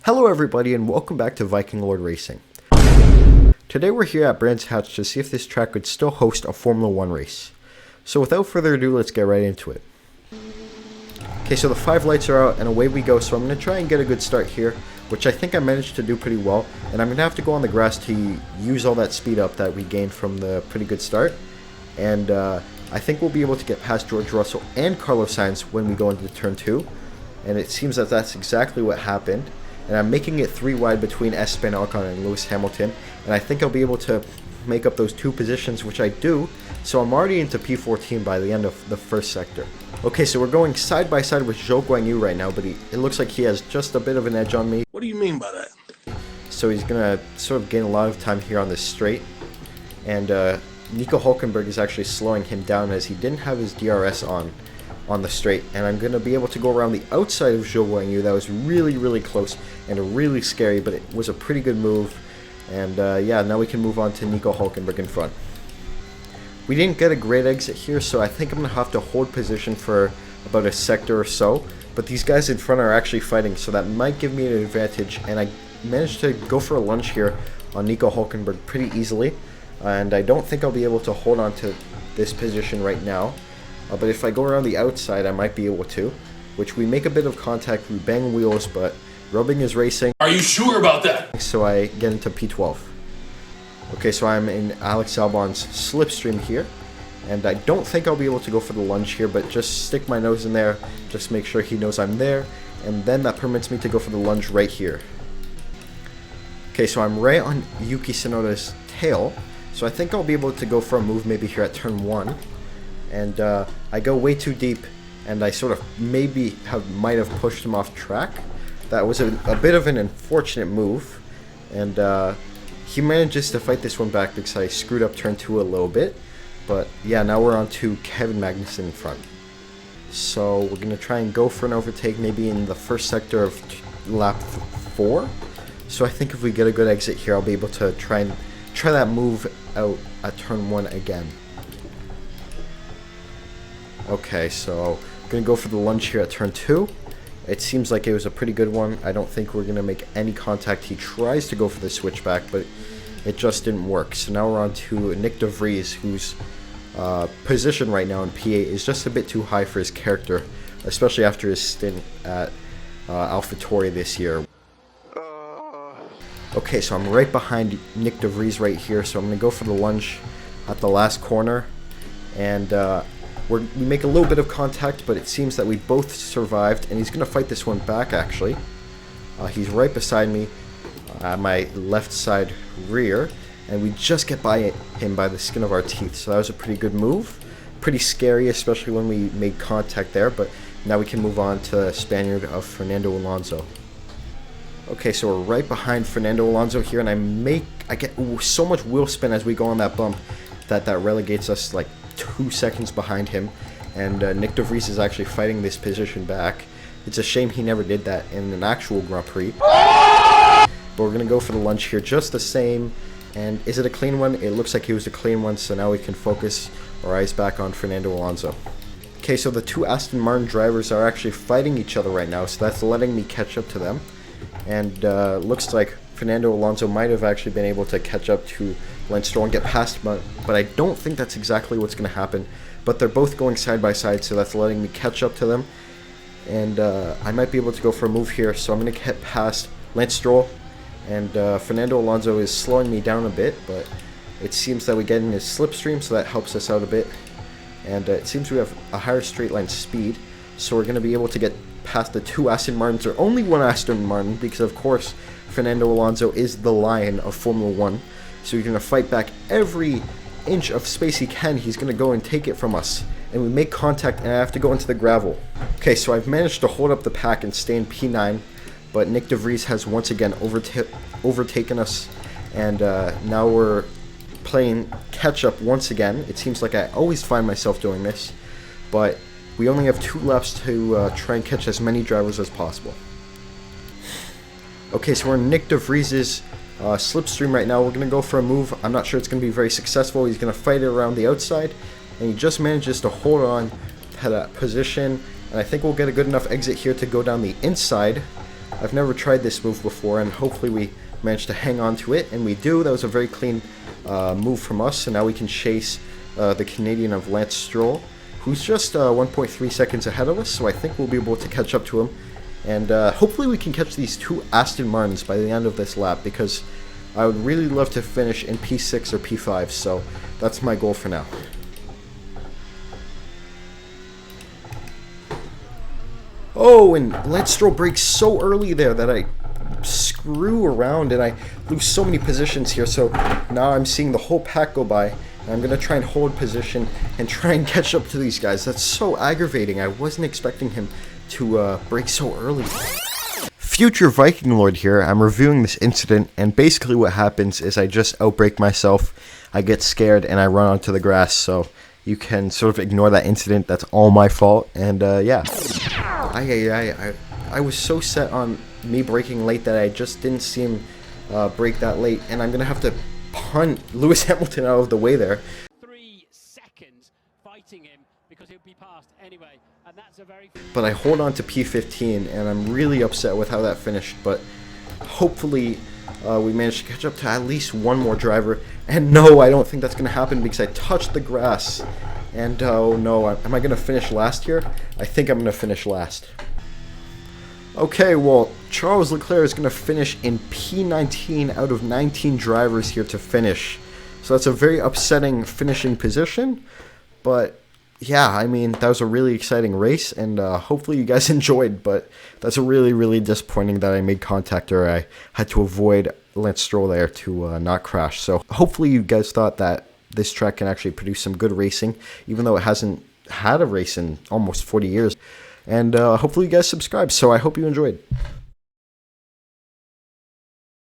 Hello everybody and welcome back to VikingLordRacing. Today we're here at Brands Hatch to see if this track could still host a Formula 1 race. So without further ado, let's get right into it. Okay, so the 5 lights are out and away we go, so I'm going to try and get a good start here, which I think I managed to do pretty well, and I'm going to have to go on the grass to use all that speed up that we gained from the pretty good start, and I think we'll be able to get past George Russell and Carlos Sainz when we go into turn 2, and it seems that that's exactly what happened, and I'm making it 3 wide between Esteban Ocon and Lewis Hamilton, and I think I'll be able to make up those 2 positions, which I do, so I'm already into P14 by the end of the first sector. Okay, so we're going side by side with Zhou Guanyu right now, but it looks like he has just a bit of an edge on me. What do you mean by that? So he's going to sort of gain a lot of time here on this straight, and Nico Hülkenberg is actually slowing him down as he didn't have his DRS on the straight, and I'm going to be able to go around the outside of Zhou Guanyu. That was really close and really scary, but it was a pretty good move, and yeah, now we can move on to Nico Hülkenberg in front. We didn't get a great exit here, so I think I'm going to have to hold position for about a sector or so, but these guys in front are actually fighting, so that might give me an advantage, and I managed to go for a lunge here on Nico Hülkenberg pretty easily, and I don't think I'll be able to hold on to this position right now, but if I go around the outside I might be able to, which we make a bit of contact, we bang wheels, but rubbing is racing. Are you sure about that? So I get into P12. Okay, so I'm in Alex Albon's slipstream here, and I don't think I'll be able to go for the lunge here, but just stick my nose in there, just make sure he knows I'm there, and then that permits me to go for the lunge right here. Okay, so I'm right on Yuki Tsunoda's tail, so I think I'll be able to go for a move maybe here at turn 1, and I go way too deep, and I sort of might have pushed him off track. That was a bit of an unfortunate move, and he manages to fight this one back because I screwed up turn 2 a little bit. But yeah, now we're on to Kevin Magnussen in front. So we're going to try and go for an overtake maybe in the first sector of lap 4. So I think if we get a good exit here, I'll be able to try that move out at turn 1 again. Okay, so I'm going to go for the lunge here at turn 2. It seems like it was a pretty good one. I don't think we're going to make any contact. He tries to go for the switchback, but it just didn't work. So now we're on to Nick de Vries, whose position right now in P8 is just a bit too high for his character, especially after his stint at AlphaTauri this year. Okay, so I'm right behind Nick de Vries right here, so I'm going to go for the lunge at the last corner, and we make a little bit of contact, but it seems that we both survived, and he's going to fight this one back, actually. He's right beside me at my left side rear, and we just get by him by the skin of our teeth, so that was a pretty good move. Pretty scary, especially when we made contact there, but now we can move on to the Spaniard of Fernando Alonso. Okay, so we're right behind Fernando Alonso here, and I get so much wheel spin as we go on that bump that relegates us like 2 seconds behind him, and Nick de Vries is actually fighting this position back. It's a shame he never did that in an actual Grand Prix. But we're going to go for the lunge here just the same, and is it a clean one? It looks like it was a clean one, so now we can focus our eyes back on Fernando Alonso. Okay, so the 2 Aston Martin drivers are actually fighting each other right now, so that's letting me catch up to them, and looks like Fernando Alonso might have actually been able to catch up to Lance Stroll and get past him, but I don't think that's exactly what's going to happen. But they're both going side by side, so that's letting me catch up to them, and I might be able to go for a move here, so I'm going to get past Lance Stroll, and Fernando Alonso is slowing me down a bit, but it seems that we get in his slipstream, so that helps us out a bit, and it seems we have a higher straight line speed, so we're going to be able to get past the 2 Aston Martins, or only 1 Aston Martin, because of course Fernando Alonso is the lion of Formula 1, so he's going to fight back every inch of space he can. He's going to go and take it from us, and we make contact, and I have to go into the gravel. Okay, so I've managed to hold up the pack and stay in P9, but Nick de Vries has once again overtaken us, and now we're playing catch up once again. It seems like I always find myself doing this, but we only have 2 laps to try and catch as many drivers as possible. Okay, so we're in Nick de Vries' slipstream right now. We're going to go for a move. I'm not sure it's going to be very successful. He's going to fight it around the outside, and he just manages to hold on to that position, and I think we'll get a good enough exit here to go down the inside I've never tried this move before, and hopefully we managed to hang on to it, and we do. That was a very clean move from us, and now we can chase the Canadian of Lance Stroll, who's just 1.3 seconds ahead of us, so I think we'll be able to catch up to him. And hopefully we can catch these 2 Aston Martins by the end of this lap, because I would really love to finish in P6 or P5, so that's my goal for now. Oh, and Lance Stroll breaks so early there that I screw around and I lose so many positions here, so now I'm seeing the whole pack go by. I'm going to try and hold position and try and catch up to these guys. That's so aggravating. I wasn't expecting him to break so early. Future Viking Lord here. I'm reviewing this incident, and basically what happens is I just outbrake myself, I get scared, and I run onto the grass, so you can sort of ignore that incident. That's all my fault, and yeah. I was so set on me braking late that I just didn't see him brake that late, and I'm going to have to punt Lewis Hamilton out of the way there. 3 seconds fighting him because he'll be passed anyway, and that's a very... But I hold on to P15, and I'm really upset with how that finished, but hopefully we managed to catch up to at least one more driver. And no, I don't think that's going to happen because I touched the grass. And oh no, am I going to finish last here? I think I'm going to finish last. Okay, well, Charles Leclerc is going to finish in P19 out of 19 drivers here to finish. So that's a very upsetting finishing position. But yeah, I mean, that was a really exciting race, and hopefully you guys enjoyed. But that's a really, really disappointing that I made contact, or I had to avoid Lance Stroll there to not crash. So hopefully you guys thought that this track can actually produce some good racing, even though it hasn't had a race in almost 40 years. And hopefully you guys subscribe, so I hope you enjoyed.